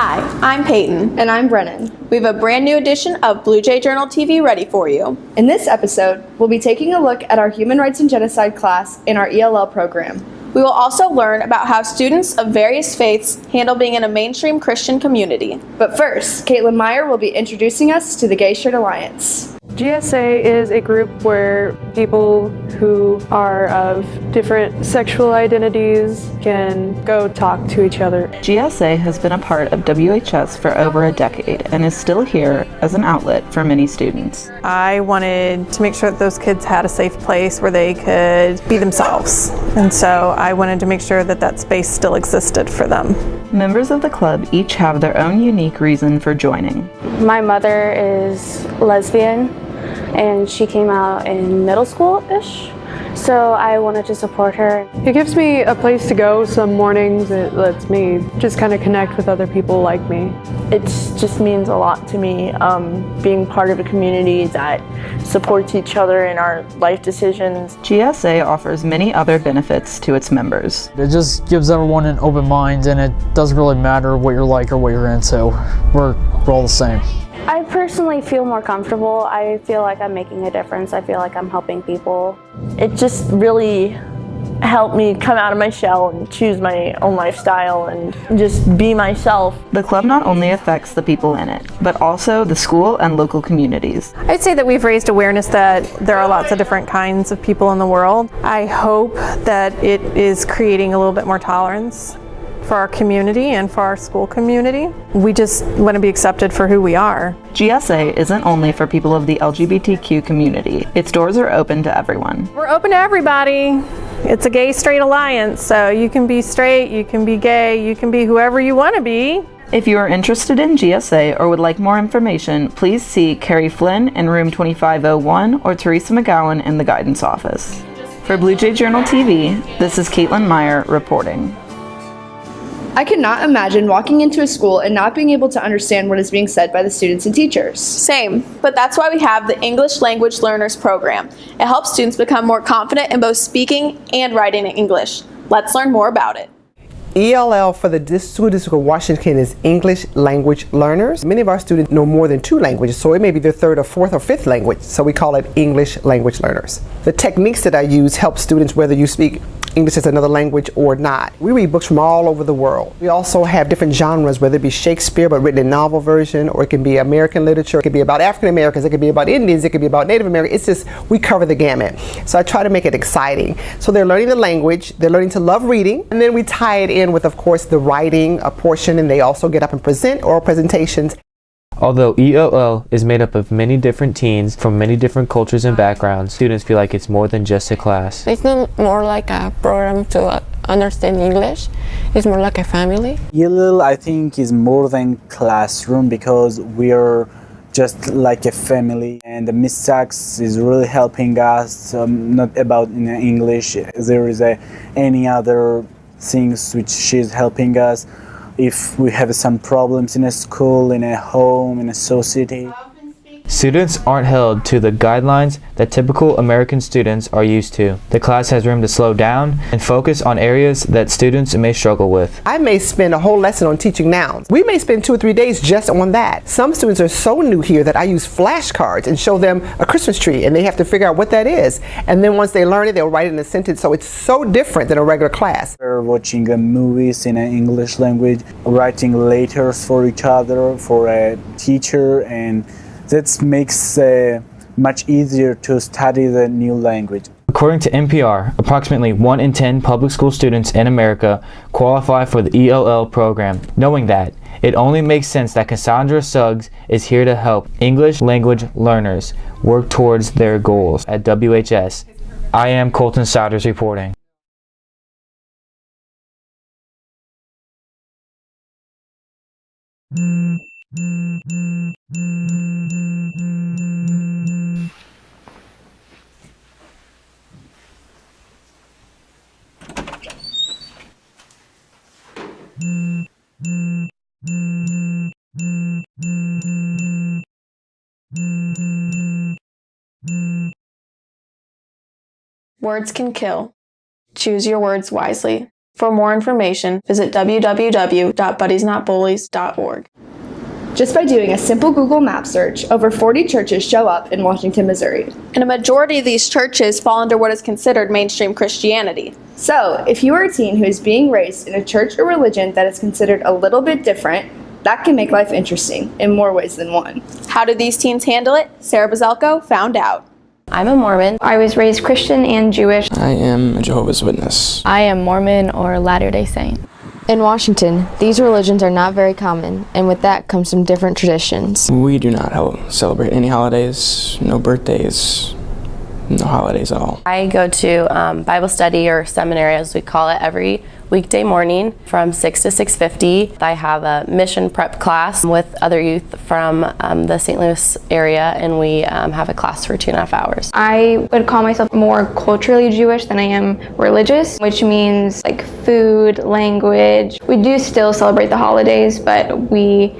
Hi, I'm Peyton. And I'm Brennan. We have a brand new edition of Blue Jay Journal TV ready for you. In this episode, we'll be taking a look at our Human Rights and Genocide class in our ELL program. We will also learn about how students of various faiths handle being in a mainstream Christian community. But first, Caitlin Meyer will be introducing us to the Gay Straight Alliance. GSA is a group where people who are of different sexual identities can go talk to each other. GSA has been a part of WHS for over a decade and is still here as an outlet for many students. I wanted to make sure that those kids had a safe place where they could be themselves. And so I wanted to make sure that that space still existed for them. Members of the club each have their own unique reason for joining. My mother is lesbian and she came out in middle school-ish, so I wanted to support her. It gives me a place to go some mornings. It lets me just kind of connect with other people like me. It just means a lot to me, being part of a community that supports each other in our life decisions. GSA offers many other benefits to its members. It just gives everyone an open mind, and it doesn't really matter what you're like or what you're into. We're all the same. I personally feel more comfortable. I feel like I'm making a difference. I feel like I'm helping people. It just really helped me come out of my shell and choose my own lifestyle and just be myself. The club not only affects the people in it, but also the school and local communities. I'd say that we've raised awareness that there are lots of different kinds of people in the world. I hope that it is creating a little bit more tolerance for our community and for our school community. We just want to be accepted for who we are. GSA isn't only for people of the LGBTQ community. Its doors are open to everyone. We're open to everybody. It's a gay straight alliance, so you can be straight, you can be gay, you can be whoever you want to be. If you are interested in GSA or would like more information, please see Carrie Flynn in room 2501 or Teresa McGowan in the guidance office. For Blue Jay Journal TV, this is Caitlin Meyer reporting. I could not imagine walking into a school and not being able to understand what is being said by the students and teachers. Same, but that's why we have the English Language Learners program. It helps students become more confident in both speaking and writing in English. Let's learn more about it. ELL for the School District of Washington is English Language Learners. Many of our students know more than 2 languages, so it may be their 3rd or 4th or 5th language, so we call it English Language Learners. The techniques that I use help students whether you speak English as another language or not. We read books from all over the world. We also have different genres, whether it be Shakespeare but written in novel version, or it can be American literature, it could be about African Americans, it could be about Indians, it could be about Native Americans. It's just, we cover the gamut. So I try to make it exciting. So they're learning the language, they're learning to love reading, and then we tie it in with, of course, the writing a portion, and they also get up and present oral presentations. Although ELL is made up of many different teens from many different cultures and backgrounds, students feel like it's more than just a class. It's not more like a program to understand English, it's more like a family. ELL, I think, is more than classroom because we are just like a family, and Miss Sachs is really helping us, not about in English, there is any other things which she's helping us. If we have some problems in a school, in a home, in a society. Students aren't held to the guidelines that typical American students are used to. The class has room to slow down and focus on areas that students may struggle with. I may spend a whole lesson on teaching nouns. We may spend 2 or 3 days just on that. Some students are so new here that I use flashcards and show them a Christmas tree, and they have to figure out what that is. And then once they learn it, they'll write it in a sentence, so it's so different than a regular class. We're watching movies in an English language, writing letters for each other, for a teacher, and that makes much easier to study the new language. According to NPR, approximately 1 in 10 public school students in America qualify for the ELL program. Knowing that, it only makes sense that Cassandra Suggs is here to help English language learners work towards their goals at WHS. I am Colton Souders reporting. Words can kill. Choose your words wisely. For more information, visit www.buddiesnotbullies.org. Just by doing a simple Google Map search, over 40 churches show up in Washington, Missouri. And a majority of these churches fall under what is considered mainstream Christianity. So, if you are a teen who is being raised in a church or religion that is considered a little bit different, that can make life interesting in more ways than one. How did these teens handle it? Sarah Bazelko found out. I'm a Mormon. I was raised Christian and Jewish. I am a Jehovah's Witness. I am Mormon or Latter-day Saint. In Washington, these religions are not very common, and with that comes some different traditions. We do not celebrate any holidays, no birthdays, no holidays at all. I go to Bible study or seminary, as we call it, every weekday morning from 6 to 6:50. I have a mission prep class with other youth from the St. Louis area, and we have a class for 2.5 hours. I would call myself more culturally Jewish than I am religious, which means like food, language. We do still celebrate the holidays, but we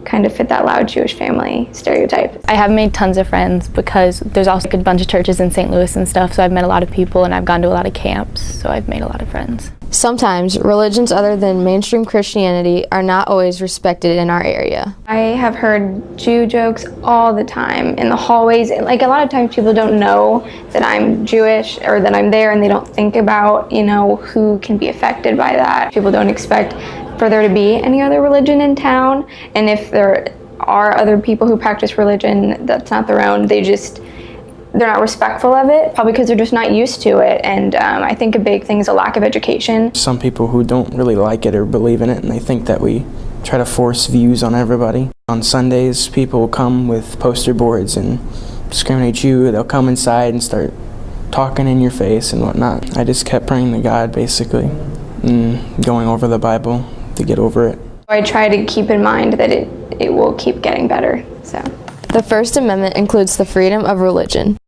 kind of fit that loud Jewish family stereotype. I have made tons of friends because there's also a bunch of churches in St. Louis and stuff, so I've met a lot of people and I've gone to a lot of camps, so I've made a lot of friends. Sometimes religions other than mainstream Christianity are not always respected in our area. I have heard Jew jokes all the time in the hallways. Like a lot of times people don't know that I'm Jewish or that I'm there, and they don't think about, who can be affected by that. People don't expect for there to be any other religion in town, and if there are other people who practice religion that's not their own, they're not respectful of it, probably because they're just not used to it. And I think a big thing is a lack of education. Some people who don't really like it or believe in it, and they think that we try to force views on everybody. On Sundays, people will come with poster boards and screaming at you. They'll come inside and start talking in your face and whatnot. I just kept praying to God, basically, and going over the Bible to get over it. I try to keep in mind that it will keep getting better. So, the First Amendment includes the freedom of religion.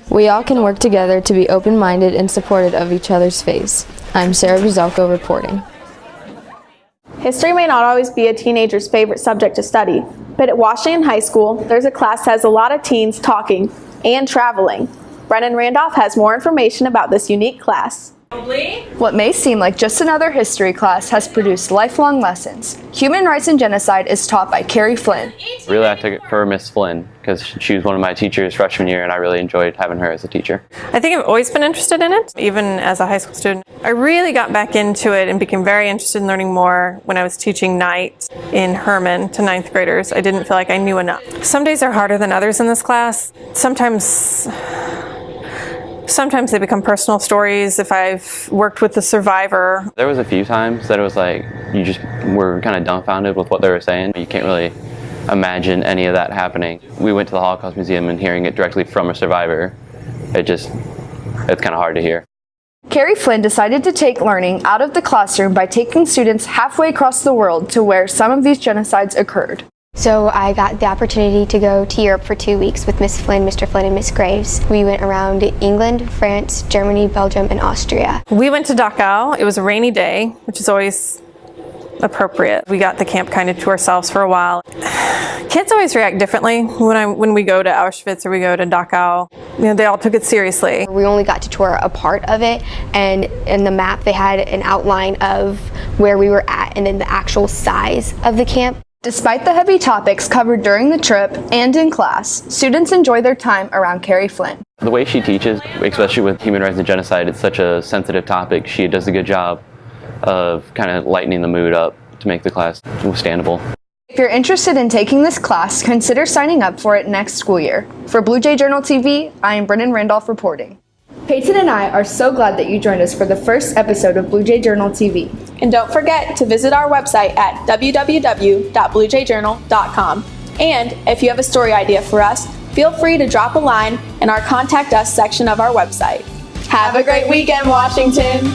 We all can work together to be open-minded and supportive of each other's faiths. I'm Sarah Bazelko reporting. History may not always be a teenager's favorite subject to study, but at Washington High School, there's a class that has a lot of teens talking and traveling. Brennan Randolph has more information about this unique class. What may seem like just another history class has produced lifelong lessons. Human rights and genocide is taught by Carrie Flynn. Really, I took it for Miss Flynn because she was one of my teachers freshman year, and I really enjoyed having her as a teacher. I think I've always been interested in it, even as a high school student. I really got back into it and became very interested in learning more when I was teaching night in Herman to 9th graders. I didn't feel like I knew enough. Some days are harder than others in this class. Sometimes they become personal stories if I've worked with the survivor. There was a few times that it was like you just were kind of dumbfounded with what they were saying. You can't really imagine any of that happening. We went to the Holocaust Museum, and hearing it directly from a survivor, it's kind of hard to hear. Carrie Flynn decided to take learning out of the classroom by taking students halfway across the world to where some of these genocides occurred. So I got the opportunity to go to Europe for 2 weeks with Miss Flynn, Mr. Flynn, and Miss Graves. We went around England, France, Germany, Belgium, and Austria. We went to Dachau. It was a rainy day, which is always appropriate. We got the camp kind of to ourselves for a while. Kids always react differently when we go to Auschwitz or we go to Dachau. They all took it seriously. We only got to tour a part of it, and in the map they had an outline of where we were at and then the actual size of the camp. Despite the heavy topics covered during the trip and in class, students enjoy their time around Carrie Flynn. The way she teaches, especially with human rights and genocide, it's such a sensitive topic. She does a good job of kind of lightening the mood up to make the class withstandable. If you're interested in taking this class, consider signing up for it next school year. For Blue Jay Journal TV, I am Brennan Randolph reporting. Peyton and I are so glad that you joined us for the first episode of Blue Jay Journal TV. And don't forget to visit our website at www.bluejjournal.com. And if you have a story idea for us, feel free to drop a line in our Contact Us section of our website. Have a great weekend, Washington!